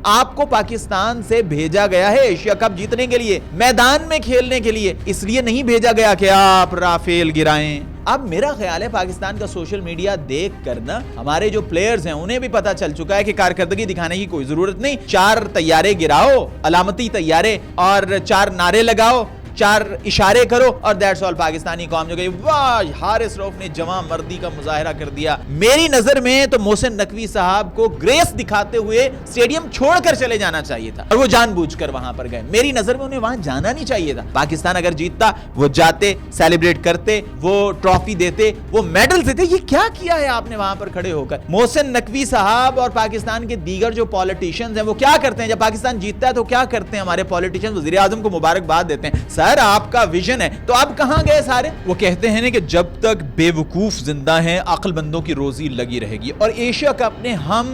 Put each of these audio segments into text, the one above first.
آپ کو پاکستان سے بھیجا گیا ہے ایشیا کپ جیتنے کے لیے, میدان میں کھیلنے کے لیے, اس لیے نہیں بھیجا گیا کہ آپ رافیل گرائیں. اب میرا خیال ہے پاکستان کا سوشل میڈیا دیکھ کر نا ہمارے جو پلیئرز ہیں انہیں بھی پتا چل چکا ہے کہ کارکردگی دکھانے کی کوئی ضرورت نہیں. 4 طیارے گراؤ, علامتی طیارے, اور 4 نعرے لگاؤ, 4 اشارے کرو, اور دیٹس آل. پاکستانی قوم جو گئی واہ حارث رؤف نے جواں مردی کا مظاہرہ کر دیا. میری نظر میں تو محسن نقوی صاحب کو گریس دکھاتے ہوئے سٹیڈیم چھوڑ کر چلے جانا چاہیے تھا, اور وہ جان بوجھ کر وہاں پر گئے. میری نظر میں انہیں وہاں جانا نہیں چاہیے تھا. پاکستان اگر جیتتا وہ جاتے, سیلیبریٹ کرتے, وہ ٹرافی دیتے, وہ میڈل دیتے. یہ کیا کیا ہے آپ نے وہاں پر کھڑے ہو کر؟ محسن نقوی صاحب اور پاکستان کے دیگر جو پولیٹیشنز ہیں وہ کیا کرتے ہیں جب پاکستان جیتتا ہے؟ تو کیا کرتے ہیں ہمارے پولیٹیشنز؟ وزیر اعظم کو مبارکباد دیتے ہیں. سر آپ کا ویژن ہے, تو اب کہاں گئے سارے؟ وہ کہتے ہیں کہ جب تک بے وقوف زندہ ہیں عقل مندوں کی روزی لگی رہے گی. اور ایشیا کپ نے ہم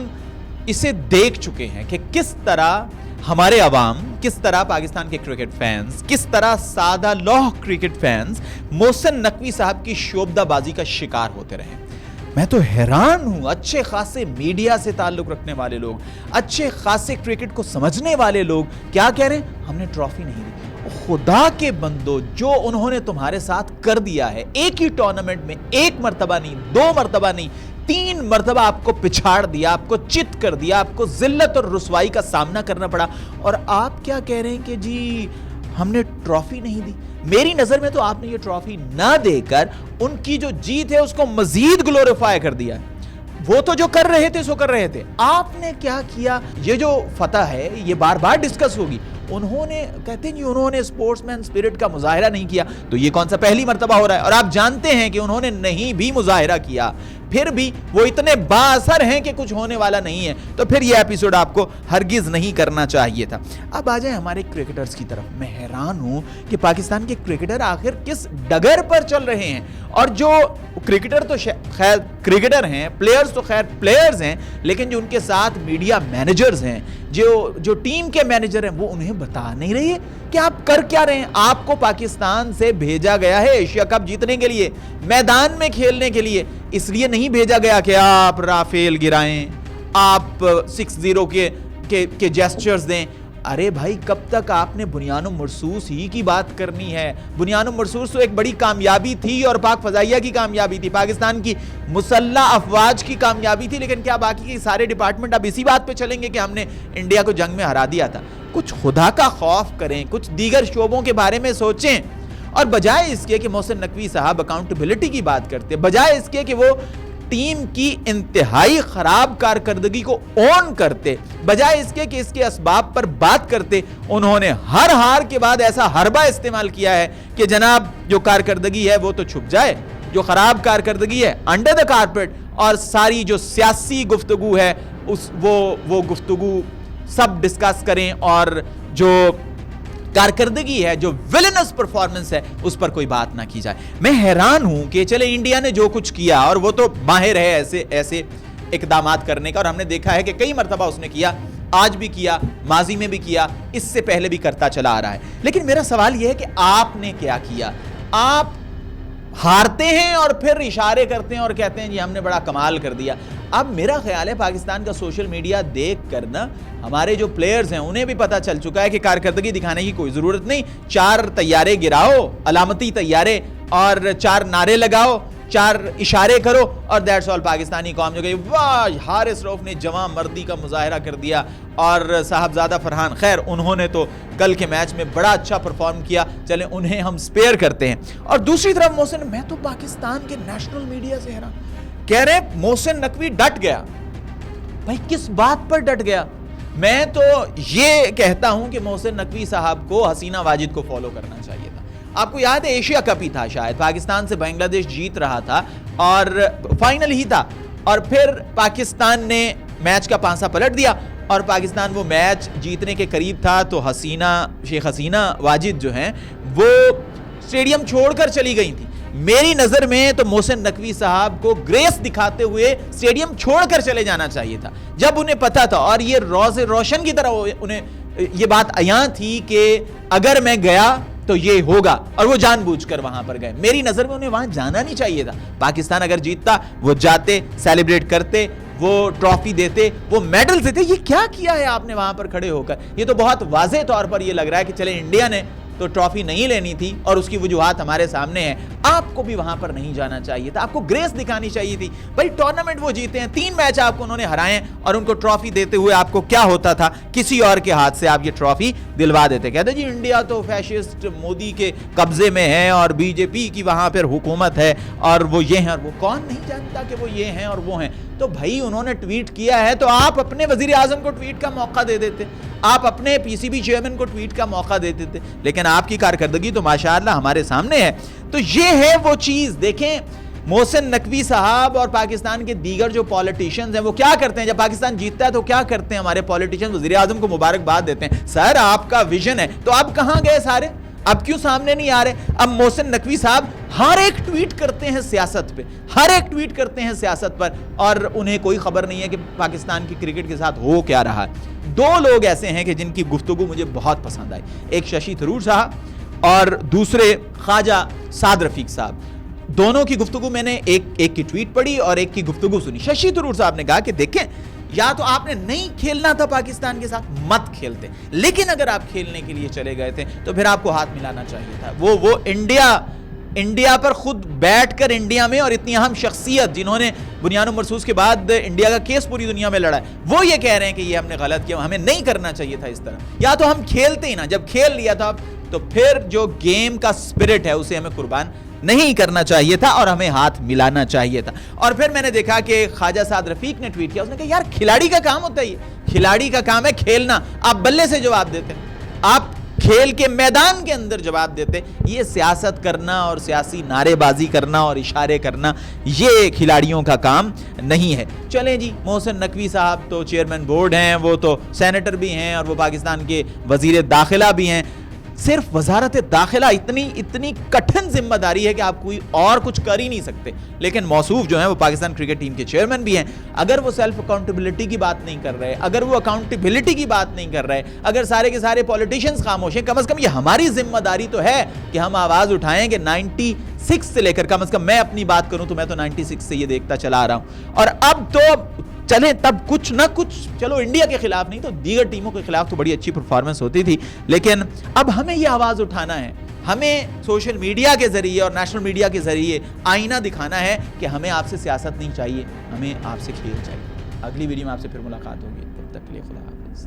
اسے دیکھ چکے ہیں کہ کس طرح ہمارے عوام, کس طرح پاکستان کے کرکٹ فینز, کس طرح سادہ لوح کرکٹ فینز محسن نقوی صاحب کی شعبدہ بازی کا شکار ہوتے رہے. میں تو حیران ہوں. اچھے خاصے میڈیا سے تعلق رکھنے والے لوگ, اچھے خاصے کرکٹ کو سمجھنے والے لوگ کیا کہہ رہے ہیں؟ ہم نے ٹرافی نہیں دی. خدا کے بندو, جو انہوں نے تمہارے ساتھ کر دیا ہے, ایک ہی ٹورنامنٹ میں 1 مرتبہ نہیں, 2 مرتبہ نہیں, 3 مرتبہ آپ کو پچھاڑ دیا, آپ کو چت کر دیا, آپ کو ذلت اور رسوائی کا سامنا کرنا پڑا, اور آپ کیا کہہ رہے ہیں کہ جی ہم نے ٹرافی نہیں دی. میری نظر میں تو آپ نے یہ ٹرافی نہ دے کر ان کی جو جیت ہے اس کو مزید گلوریفائی کر دیا ہے. وہ تو جو کر رہے تھے سو کر رہے تھے, آپ نے کیا کیا؟ یہ جو فتح ہے یہ بار بار ڈسکس ہوگی. انہوں نے کہتے ہیں انہوں نے سپورٹس مین سپرٹ کا مظاہرہ نہیں کیا, تو یہ کون سا پہلی مرتبہ ہو رہا ہے؟ اور آپ جانتے ہیں کہ انہوں نے نہیں بھی مظاہرہ کیا, پھر بھی وہ اتنے با اثر ہیں کہ کچھ ہونے والا نہیں ہے. تو پھر یہ ایپیسوڈ آپ کو ہرگز نہیں کرنا چاہیے تھا. اب آ جائیں ہمارے کرکٹرز کی طرف. میں حیران ہوں کہ پاکستان کے کرکٹر آخر کس ڈگر پر چل رہے ہیں. اور جو کرکٹر تو خیر کرکٹر ہیں, پلیئرز تو خیر پلیئرز ہیں, لیکن جو ان کے ساتھ میڈیا مینیجرز ہیں, جو ٹیم کے مینیجر ہیں, وہ انہیں بتا نہیں رہی ہے کہ آپ کر کیا رہے ہیں. آپ کو پاکستان سے بھیجا گیا ہے ایشیا کپ جیتنے کے لیے, میدان میں کھیلنے کے لیے, اس لیے نہیں بھیجا گیا کہ آپ رافیل گرائیں, آپ 6-0 کے جیسچرز دیں. ارے بھائی کب تک آپ نے بنیان و مرصوص ہی کی بات کرنی ہے؟ بنیان و مرصوص تو ایک بڑی کامیابی تھی, اور پاک فضائیہ کی کامیابی تھی, پاکستان کی مسلح افواج کی کامیابی تھی. لیکن کیا باقی کے سارے ڈپارٹمنٹ اب اسی بات پہ چلیں گے کہ ہم نے انڈیا کو جنگ میں ہرا دیا تھا؟ کچھ خدا کا خوف کریں, کچھ دیگر شعبوں کے بارے میں سوچیں. اور بجائے اس کے کہ محسن نقوی صاحب اکاؤنٹیبلٹی کی بات کرتے, بجائے اس کے کہ وہ ٹیم کی انتہائی خراب کارکردگی کو اون کرتے, بجائے اس کے کہ اس کے اسباب پر بات کرتے, انہوں نے ہر ہار کے بعد ایسا حربہ استعمال کیا ہے کہ جناب جو کارکردگی ہے وہ تو چھپ جائے, جو خراب کارکردگی ہے انڈر دا کارپیٹ, اور ساری جو سیاسی گفتگو ہے وہ گفتگو سب ڈسکس کریں, اور جو کارکردگی ہے, جو ویلنس پرفارمنس ہے, اس پر کوئی بات نہ کی جائے. میں حیران ہوں کہ چلے انڈیا نے جو کچھ کیا, اور وہ تو ماہر ہے ایسے اقدامات کرنے کا, اور ہم نے دیکھا ہے کہ کئی مرتبہ اس نے کیا, آج بھی کیا, ماضی میں بھی کیا, اس سے پہلے بھی کرتا چلا آ رہا ہے. لیکن میرا سوال یہ ہے کہ آپ نے کیا کیا؟ آپ ہارتے ہیں اور پھر اشارے کرتے ہیں اور کہتے ہیں جی ہم نے بڑا کمال کر دیا. اب میرا خیال ہے پاکستان کا سوشل میڈیا دیکھ کر نا ہمارے جو پلیئرز ہیں انہیں بھی پتا چل چکا ہے کہ کارکردگی دکھانے کی کوئی ضرورت نہیں. 4 طیارے گراؤ, علامتی طیارے, اور 4 نعرے لگاؤ, 4 اشارے کرو, اور دیٹس آل. پاکستانی قوم جو گئی واہ حارث رؤف نے جواں مردی کا مظاہرہ کر دیا, اور صاحبزادہ فرحان, خیر انہوں نے تو کل کے میچ میں بڑا اچھا پرفارم کیا, چلیں انہیں ہم سپیئر کرتے ہیں. اور دوسری طرف محسن, میں تو پاکستان کے نیشنل میڈیا سے حیران, کہہ رہے ہیں محسن نقوی ڈٹ گیا. بھائی کس بات پر ڈٹ گیا؟ میں تو یہ کہتا ہوں کہ محسن نقوی صاحب کو حسینہ واجد کو فالو کرنا چاہیے تھا. آپ کو یاد ہے ایشیا کپ ہی تھا شاید, پاکستان سے بنگلہ دیش جیت رہا تھا اور فائنل ہی تھا, اور پھر پاکستان نے میچ کا پانسا پلٹ دیا, اور پاکستان وہ میچ جیتنے کے قریب تھا, تو شیخ حسینہ واجد جو ہیں وہ اسٹیڈیم چھوڑ کر چلی گئی تھی. میری نظر میں تو محسن نقوی صاحب کو گریس دکھاتے ہوئے اسٹیڈیم چھوڑ کر چلے جانا چاہیے تھا, جب انہیں پتا تھا, اور یہ روز روشن کی طرح انہیں یہ بات عیاں تھی کہ اگر میں گیا تو یہ ہوگا, اور وہ جان بوجھ کر وہاں پر گئے. میری نظر میں انہیں وہاں جانا نہیں چاہیے تھا. پاکستان اگر جیتتا وہ جاتے, سیلیبریٹ کرتے, وہ ٹرافی دیتے, وہ میڈل دیتے. یہ کیا کیا ہے آپ نے وہاں پر کھڑے ہو کر؟ یہ تو بہت واضح طور پر یہ لگ رہا ہے کہ چلے انڈیا نے تو ٹرافی نہیں لینی تھی اور اس کی وجوہات ہمارے سامنے ہیں. آپ کو بھی وہاں پر نہیں جانا چاہیے تھا, آپ کو گریس دکھانی چاہیے تھی. بھائی ٹورنامنٹ وہ جیتے ہیں, 3 میچ آپ کو انہوں نے ہرائے ہیں, اور ان کو ٹرافی دیتے ہوئے آپ کو کیا ہوتا تھا؟ کسی اور کے ہاتھ سے آپ یہ ٹرافی دلوا دیتے. کہتے جی انڈیا تو فیشسٹ مودی کے قبضے میں ہے اور بی جے پی کی وہاں پر حکومت ہے اور وہ یہ ہیں اور وہ. کون نہیں جانتا کہ وہ یہ ہیں اور وہ ہیں؟ تو بھائی انہوں نے ٹویٹ کیا ہے تو آپ اپنے وزیر اعظم کو ٹویٹ کا موقع دے دیتے, آپ اپنے پی سی بی چیئرمین کو ٹویٹ کا موقع دیتے تھے. لیکن آپ کی کارکردگی تو ماشاءاللہ ہمارے سامنے ہے. تو یہ ہے وہ چیز. دیکھیں محسن نقوی صاحب اور پاکستان کے دیگر جو پولیٹیشنز ہیں وہ کیا کرتے ہیں؟ جب پاکستان جیتتا ہے تو کیا کرتے ہیں ہمارے پولیٹیشنز؟ وزیر اعظم کو مبارکباد دیتے ہیں. سر آپ کا ویژن ہے, تو اب کہاں گئے سارے؟ اب کیوں سامنے نہیں آ رہے؟ اب محسن نقوی صاحب ہر ایک ٹویٹ کرتے ہیں سیاست پہ, ہر ایک ٹویٹ کرتے ہیں سیاست پر, اور انہیں کوئی خبر نہیں ہے کہ پاکستان کی کرکٹ کے ساتھ ہو کیا رہا ہے. 2 لوگ ایسے ہیں کہ جن کی گفتگو مجھے بہت پسند آئی, ایک ششی تھرور صاحب اور دوسرے خواجہ سعد رفیق صاحب. دونوں کی گفتگو میں نے ایک کی ٹویٹ پڑھی اور ایک کی گفتگو سنی. ششی تھرور صاحب نے کہا کہ دیکھیں یا تو آپ نے نہیں کھیلنا تھا پاکستان کے ساتھ, مت کھیلتے, لیکن اگر آپ کھیلنے کے لیے چلے گئے تھے تو پھر آپ کو ہاتھ ملانا چاہیے تھا. وہ انڈیا پر خود بیٹھ کر انڈیا میں, اور اتنی اہم شخصیت جنہوں نے بنیاد و مرصوص کے بعد انڈیا کا کیس پوری دنیا میں لڑا ہے, وہ یہ کہہ رہے ہیں کہ یہ ہم نے غلط کیا, ہمیں نہیں کرنا چاہیے تھا اس طرح. یا تو ہم کھیلتے ہی نا, جب کھیل لیا تھا تو پھر جو گیم کا اسپرٹ ہے اسے ہمیں قربان نہیں کرنا چاہیے تھا اور ہمیں ہاتھ ملانا چاہیے تھا. اور پھر میں نے دیکھا کہ خواجہ سعد رفیق نے ٹویٹ کیا, اس نے کہا یار کھلاڑی کا کام ہوتا ہے, یہ کھلاڑی کا کام ہے کھیلنا. آپ بلے سے جواب دیتے, آپ کھیل کے میدان کے اندر جواب دیتے. یہ سیاست کرنا اور سیاسی نعرے بازی کرنا اور اشارے کرنا یہ کھلاڑیوں کا کام نہیں ہے. چلیں جی, محسن نقوی صاحب تو چیئرمین بورڈ ہیں, وہ تو سینیٹر بھی ہیں اور وہ پاکستان کے وزیر داخلہ بھی ہیں. صرف وزارت داخلہ اتنی کٹھن ذمہ داری ہے کہ آپ کوئی اور کچھ کر ہی نہیں سکتے. لیکن موصوف جو ہیں وہ پاکستان کرکٹ ٹیم کے چیئرمین بھی ہیں. اگر وہ سیلف اکاؤنٹیبلٹی کی بات نہیں کر رہے, اگر وہ اکاؤنٹیبلٹی کی بات نہیں کر رہے, اگر سارے کے سارے پولیٹیشینز خاموش ہیں, کم از کم یہ ہماری ذمہ داری تو ہے کہ ہم آواز اٹھائیں کہ 96 سے لے کر, کم از کم میں اپنی بات کروں تو میں تو 96 سے یہ دیکھتا چلا آ رہا ہوں, اور اب تو چلیں تب کچھ نہ کچھ, چلو انڈیا کے خلاف نہیں تو دیگر ٹیموں کے خلاف تو بڑی اچھی پرفارمنس ہوتی تھی. لیکن اب ہمیں یہ آواز اٹھانا ہے, ہمیں سوشل میڈیا کے ذریعے اور نیشنل میڈیا کے ذریعے آئینہ دکھانا ہے کہ ہمیں آپ سے سیاست نہیں چاہیے, ہمیں آپ سے کھیل چاہیے. اگلی ویڈیو میں آپ سے پھر ملاقات ہوگی, تب تک کے لیے خدا حافظ.